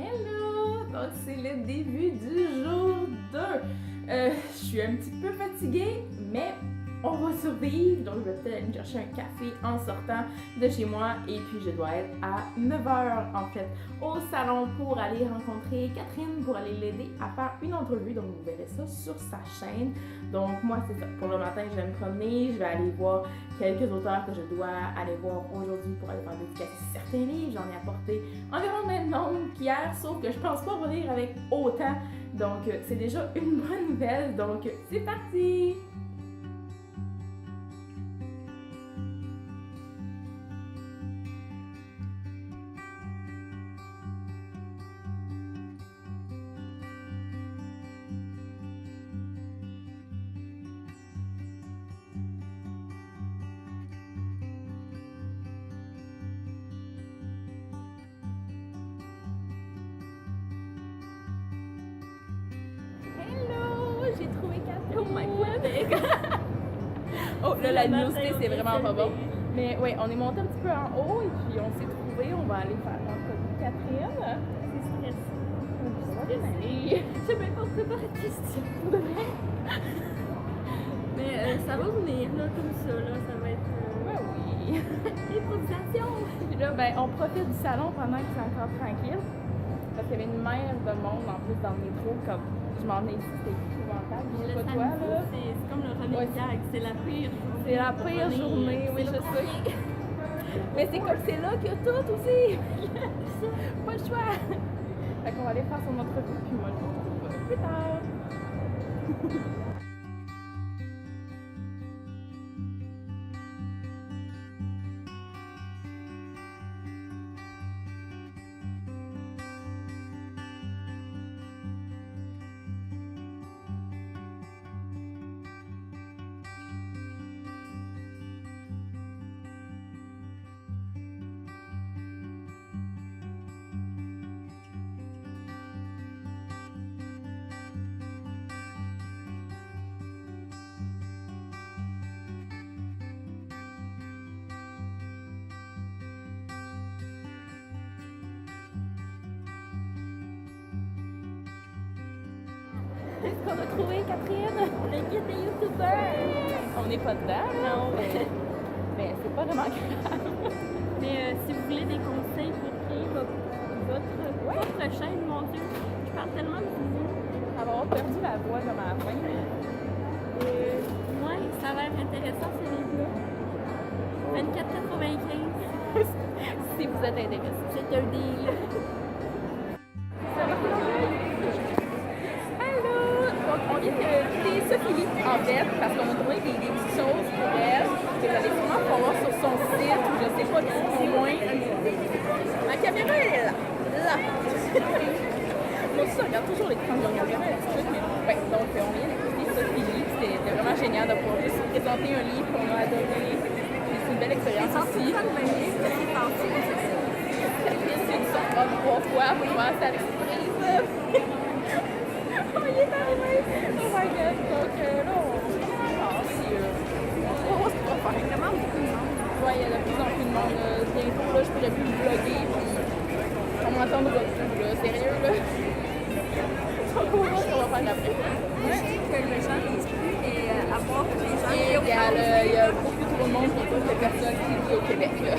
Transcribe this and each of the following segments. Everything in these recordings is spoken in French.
Hello! Donc c'est le début du jour 2. Je suis un petit peu fatiguée, mais on va survivre. Donc je vais peut-être aller me chercher un café en sortant de chez moi. Et puis je dois être à 9h en fait au salon pour aller rencontrer Catherine, pour aller l'aider à faire une entrevue. Donc vous verrez ça sur sa chaîne. Donc moi c'est ça. Pour le matin je vais me promener, je vais aller voir quelques auteurs que je dois aller voir aujourd'hui pour aller faire dédicacer certains livres. J'en ai apporté environ le même nombre qu'hier, sauf que je pense pas revenir avec autant. Donc c'est déjà une bonne nouvelle. Donc c'est parti! J'ai trouvé Catherine. Oh my god! Oh, là, la luminosité, c'est vraiment pas bon. Mais oui, on est monté un petit peu en haut et puis on s'est trouvé. On va aller faire l'entrevue de Catherine. C'est stressant. Je sais même pas préparer de question. Mais ça va venir, là, comme ça, là. Ça va être. Ouais, oui. Improvisation! Puis là, ben, on profite du salon pendant que c'est encore tranquille. Parce qu'il y avait une mer de monde en plus dans le métro. Comme je m'en ai ici, c'était épouvantable. Je sais pas toi, là. C'est comme le running gag, c'est la pire journée. C'est la pire journée, oui, je sais. Mais c'est comme c'est là qu'il y a tout aussi. Pas le choix. Fait qu'on va aller faire son entrevue, puis moi je vous retrouve plus tard. Qu'est-ce qu'on a trouvé, Catherine? Le guide des youtubeurs! On n'est pas dedans, Non, mais c'est pas vraiment grave. mais si vous voulez des conseils pour créer votre propre chaîne, mon Dieu, je parle tellement de vous. Avoir perdu la voix de ma fin. Ouais, ça a l'air intéressant, ces livres-là. 24,95. Si vous êtes intéressé. C'est un deal. Donc, on vient de Sophie, en fait, parce qu'on a trouvé des petites choses pour elle, que vous allez sûrement pouvoir voir sur son site, ou je sais pas, si loin. Ma caméra, elle est là. Là. Moi aussi, je regarde toujours l'écran, je regarde jamais un petit truc, mais ouais, donc on vient d'écouter Sophie, c'était vraiment génial de pouvoir juste présenter un livre qu'on a adoré. C'est une belle expérience aussi. Catherine, c'est une sorte 3 fois pour voir sa surprise. Oh, il est arrivé! Oh my god! Donc là, on va voir ce qu'on va faire. Vraiment beaucoup de monde. Ouais, il y a de plus en plus de monde. Bientôt, là, je pourrais plus vlogger. Puis on m'entendra plus, là. Sérieux, là. Donc, on va voir ce qu'on va faire après. Ouais. Que les gens disent plus et avoir les gens Et qui il y a beaucoup trop de monde pour toutes les personnes qui vivent au Québec, là.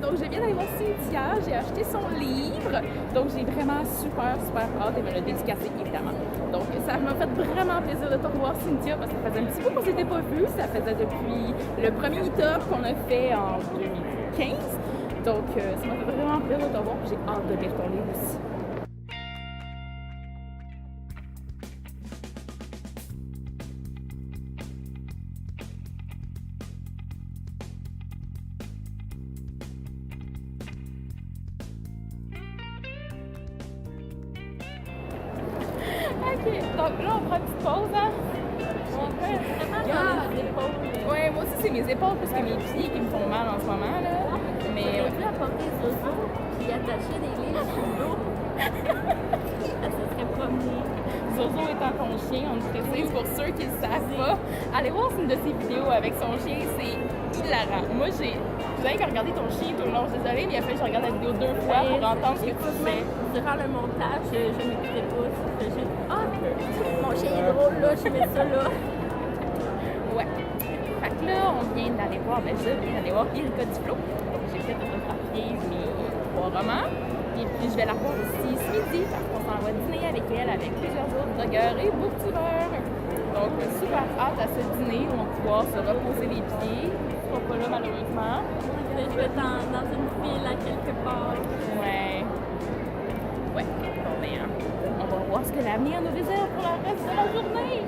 Donc, je viens d'aller voir Cynthia, j'ai acheté son livre. Donc, j'ai vraiment super hâte de me le dédicacer, évidemment. Donc, ça m'a fait vraiment plaisir de te revoir, Cynthia, parce que ça faisait un petit peu qu'on s'était pas vu. Ça faisait depuis le premier meet-up qu'on a fait en 2015. Donc, ça m'a fait vraiment plaisir de te voir, j'ai hâte de lire ton livre aussi. Ok, donc là on prend une petite pause, hein? J'ai vraiment dans les épaules. Ouais, moi aussi, c'est mes épaules plus que mes pieds qui me font mal en ce moment, là. Mais J'aurais dû apporter Zozo puis attacher des livres sur l'eau. Ça serait promené. Zozo étant ton chien, on le précise pour ceux qui ne le savent pas. Allez voir une de ses vidéos avec son chien, c'est hilarant. Moi, vous avez qu'à regarder ton chien tout le long. Je suis désolée, mais il a fallu que je regarde la vidéo 2 fois pour entendre ce que tu fais. Durant le montage, je m'écoutais pas. Je faisais juste mon chien est drôle là, je mets ça là. Ouais. Fait que là, on vient d'aller voir, je viens d'aller voir Erika Duflo. J'ai fait photographier mes 3 romans. Et puis je vais la revoir aussi ce midi parce qu'on s'en va dîner avec elle, avec plusieurs autres blogueurs et booktubeurs. Donc super hâte à ce dîner où on va pouvoir se reposer les pieds. Je serai pas là malheureusement. Je vais être dans une file à quelque part. Ouais. Ouais. Bon ben, on va voir ce que l'avenir nous réserve pour le reste de la journée.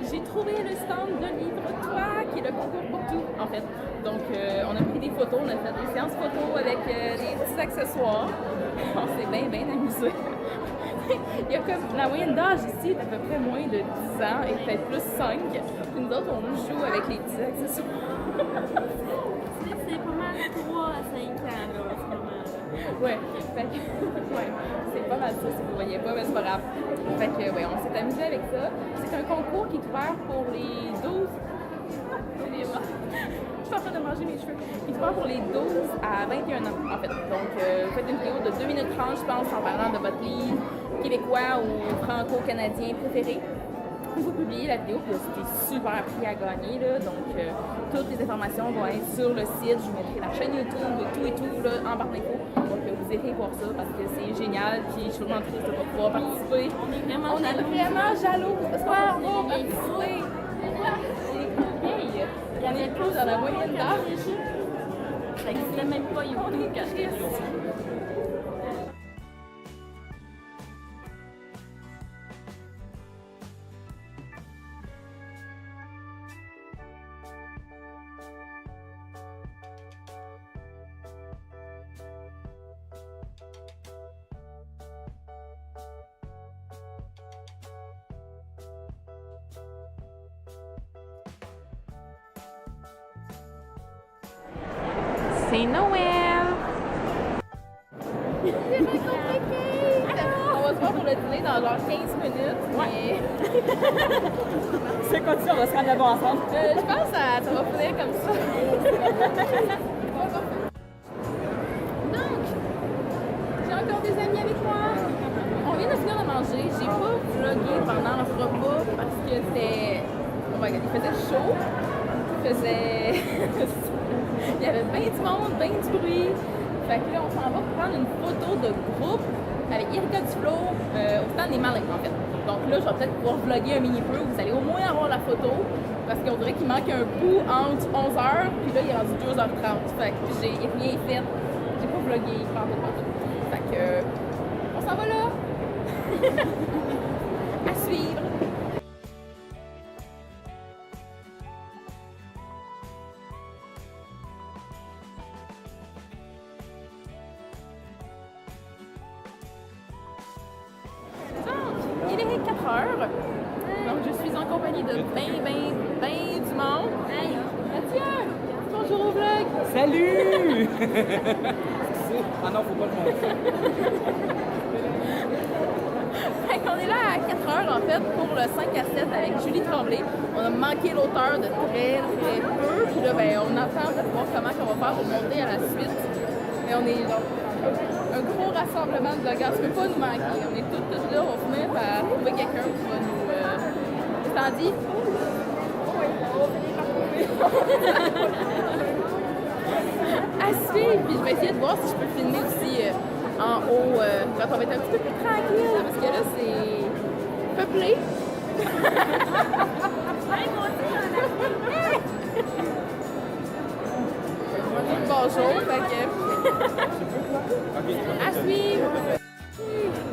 J'ai trouvé le stand de Livre-toi, qui est le concours pour tout, en fait. Donc, on a pris des photos, on a fait des séances photos avec des petits accessoires. On s'est bien amusé. Il y a comme la moyenne d'âge ici est à peu près moins de 10 ans et peut-être plus 5. Puis nous autres, on joue avec les petits accessoires. C'est pas mal 3 à 5 ans là, en ce moment. Ouais, fait que, ouais, c'est pas mal ça si vous voyez pas, mais c'est pas grave. Fait que, ouais, on s'est amusé avec ça. C'est un concours qui est ouvert pour les 12. Je suis en train de manger mes cheveux. Il est ouvert pour les 12 à 21 ans, en fait. Donc, vous faites une vidéo de 2 minutes 30, je pense, en parlant de votre livre québécois ou franco-canadien préféré. Vous publiez la vidéo, puis c'était super prix à gagner, là. Donc, toutes les informations vont être sur le site. Je vous mettrai la chaîne YouTube, tout et tout, là, en barre d'infos. Donc, vous irez voir ça parce que c'est génial. Puis, je suis vraiment triste de ne pas pouvoir participer. On est vraiment On est vraiment jaloux parce qu'on va pouvoir participer. Il y en a plus dans la moyenne d'âge. Ça n'existait même pas YouTube quand j'étais là. C'est Noël! On va se voir pour le dîner dans genre 15 minutes. Mais... C'est comme ça, on va se rendre là-bas ensemble. je pense que ça va finir comme ça. Donc, j'ai encore des amis avec moi. On vient de finir de manger. J'ai pas vlogué pendant le repas parce que c'était... Oh my God, il faisait chaud. Il faisait... Il y avait bien du monde, bien du bruit. Fait que là, on s'en va prendre une photo de groupe avec Erika Duflo au stand des Malins, en fait. Donc là, je vais peut-être pouvoir vlogger un mini peu. Vous allez au moins avoir la photo parce qu'on dirait qu'il manque un bout entre 11h puis là, il est rendu 2h30. Fait que j'ai rien fait. J'ai pas vlogué pendant tout. Fait que on s'en va là. À suivre. Il est 4h, donc je suis en compagnie de ben du monde. Hey, Mathieu, bonjour au vlog. Salut! Ah non, faut pas le montrer. Fait qu'on est là à 4h en fait pour le 5 à 7 avec Julie Tremblay. On a manqué l'auteur de très peu, puis là ben, on attend de voir comment on va faire pour monter à la suite. Et on est donc un gros rassemblement de blogueurs, ça ne peut pas nous manquer. On est toutes là, on va finir par trouver quelqu'un qui va nous... T'en dis? Oui, on va finir par trouver. À suivre, puis je vais essayer de voir si je peux filmer aussi en haut quand on va être un petit peu plus tranquille, parce que là c'est peuplé. Bonjour, fait que... À suivre!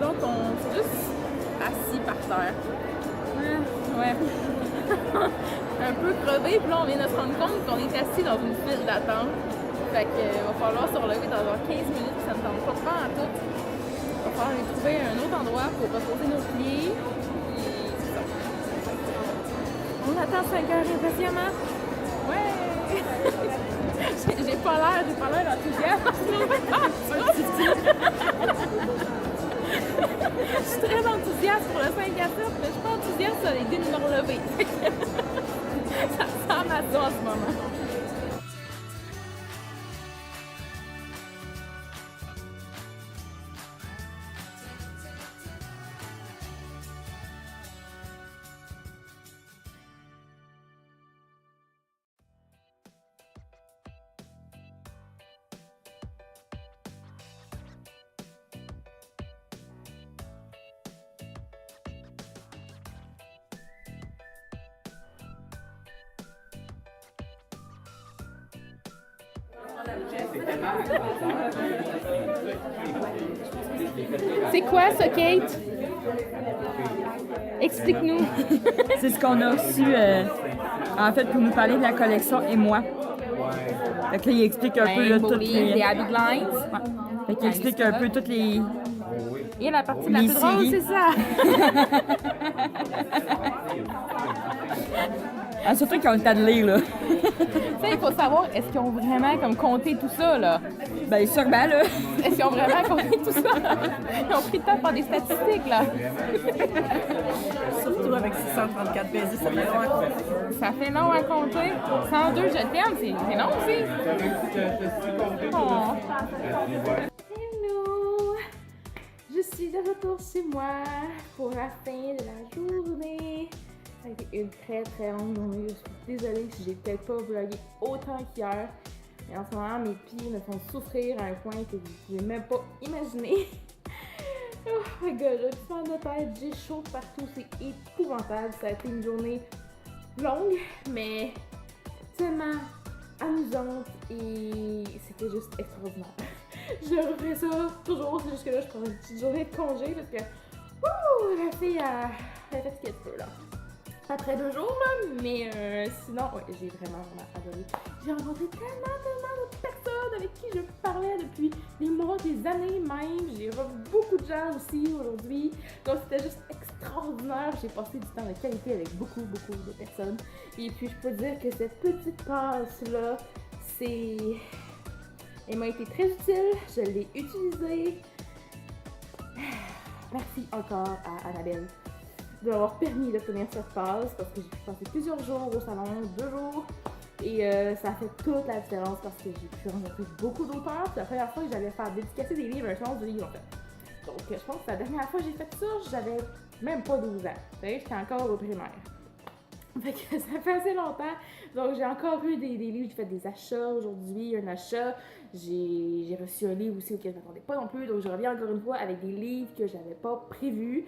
Donc, on s'est juste assis par terre. Ouais. un peu crevé, puis là on vient de se rendre compte qu'on est assis dans une file d'attente. Fait que va falloir se relever dans genre 15 minutes, ça ne tente pas en tout. Il va falloir aller trouver un autre endroit pour reposer nos pieds. Et c'est ça. On attend 5 heures impatiemment. Ouais! j'ai pas l'air enthousiaste. Je suis très enthousiaste pour le 5 à 7, mais je suis pas enthousiaste sur l'idée de me relever. Ça ressemble à ça en ce moment. C'est quoi ça, Kate? Explique-nous. C'est ce qu'on a reçu, en fait, pour nous parler de la collection Et moi. Fait que là, il explique un peu là, toutes les... Des Abby Blinds. Ouais. Fait qu'il explique un peu toutes les... Et la partie la Les plus drôle, séries. c'est ça. Ah, surtout qu'ils ont le temps de lire, là. Ça, il faut savoir, est-ce qu'ils ont vraiment comme compté tout ça, là? Ben, sûrement, là. Est-ce qu'ils ont vraiment compté tout ça? Ils ont pris le temps de faire des statistiques, là. Surtout avec 634 baisers, ça fait long à compter. Ça fait long à compter. 102, je t'aime, c'est long aussi. Oh. Hello! Je suis de retour chez moi pour la fin de la journée. Ça a été une très très longue journée. Je suis désolée si j'ai peut-être pas vlogué autant qu'hier. Mais en ce moment, mes pieds me font souffrir à un point que vous pouvez même pas imaginer. Oh my god, j'ai plus mal de tête, j'ai chaud partout, c'est épouvantable. Ça a été une journée longue, mais tellement amusante et c'était juste extraordinaire. Je referai ça toujours, c'est juste que là je prends une petite journée de congé parce que la fille a fait ce qu'elle peut là. Après 2 jours là, mais sinon, ouais, j'ai vraiment adoré. J'ai rencontré tellement de personnes avec qui je parlais depuis des mois, des années même. J'ai revu beaucoup de gens aussi aujourd'hui. Donc c'était juste extraordinaire. J'ai passé du temps de qualité avec beaucoup de personnes. Et puis je peux dire que cette petite passe-là, elle m'a été très utile. Je l'ai utilisée. Merci encore à Annabelle de m'avoir permis d'obtenir cette passe parce que j'ai pu passer plusieurs jours au salon, 2 jours. Et ça a fait toute la différence parce que j'ai pu rencontrer beaucoup d'auteurs. C'est la première fois que j'allais faire dédicacer des livres, un salon du livre en fait. Donc je pense que la dernière fois que j'ai fait ça, j'avais même pas 12 ans. Vous savez, j'étais encore au primaire. Fait que ça fait assez longtemps. Donc j'ai encore eu des livres, j'ai fait des achats aujourd'hui, un achat. J'ai reçu un livre aussi auquel je ne m'attendais pas non plus. Donc je reviens encore une fois avec des livres que j'avais pas prévus.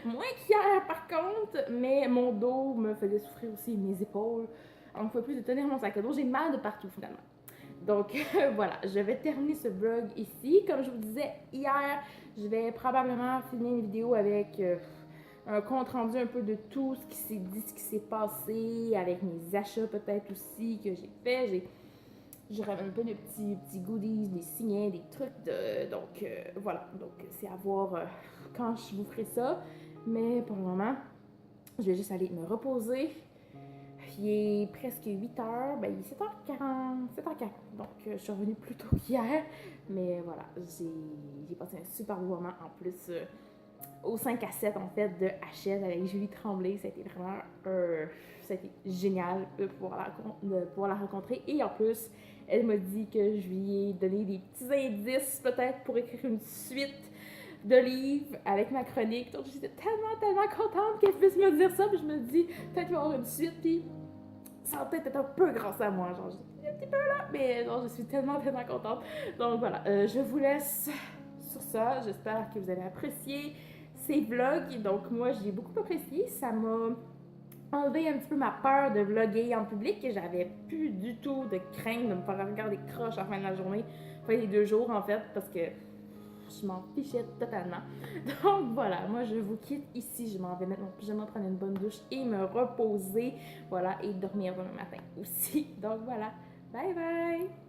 Moins qu'hier par contre, mais mon dos me faisait souffrir aussi, mes épaules. On ne pouvait plus de tenir mon sac à dos. J'ai mal de partout finalement. Donc voilà, je vais terminer ce vlog ici. Comme je vous disais hier, je vais probablement filmer une vidéo avec un compte rendu un peu de tout ce qui s'est dit, ce qui s'est passé, avec mes achats peut-être aussi que j'ai fait. Je ramène un peu de petits goodies, des signets, des trucs donc voilà, donc c'est à voir quand je vous ferai ça. Mais pour le moment, je vais juste aller me reposer. Il est presque 8h, ben il est 7h40, 7h40, donc je suis revenue plus tôt qu'hier. Mais voilà, j'ai passé un super beau moment en plus au 5 à 7 en fait de Hachette avec Julie Tremblay. Ça a été vraiment ça a été génial de pouvoir la rencontrer. Et en plus, elle m'a dit que je lui ai donné des petits indices peut-être pour écrire une suite de livres avec ma chronique. Donc j'étais tellement contente qu'elle puisse me dire ça. Puis je me dis, peut-être qu'il va y avoir une suite. Puis ça va peut-être être un peu grâce à moi. Genre, un petit peu là. Mais genre, je suis tellement contente. Donc voilà, je vous laisse sur ça. J'espère que vous avez apprécié ces vlogs. Donc moi, j'ai beaucoup apprécié. Ça m'a enlevé un petit peu ma peur de vlogger en public. J'avais plus du tout de crainte de me faire regarder croche à la fin de la journée. Enfin, les 2 jours en fait, parce que je m'en fichais totalement. Donc voilà, moi je vous quitte ici, je m'en vais mettre mon pyjama, prendre une bonne douche et me reposer, voilà, et dormir demain matin aussi. Donc voilà, bye bye!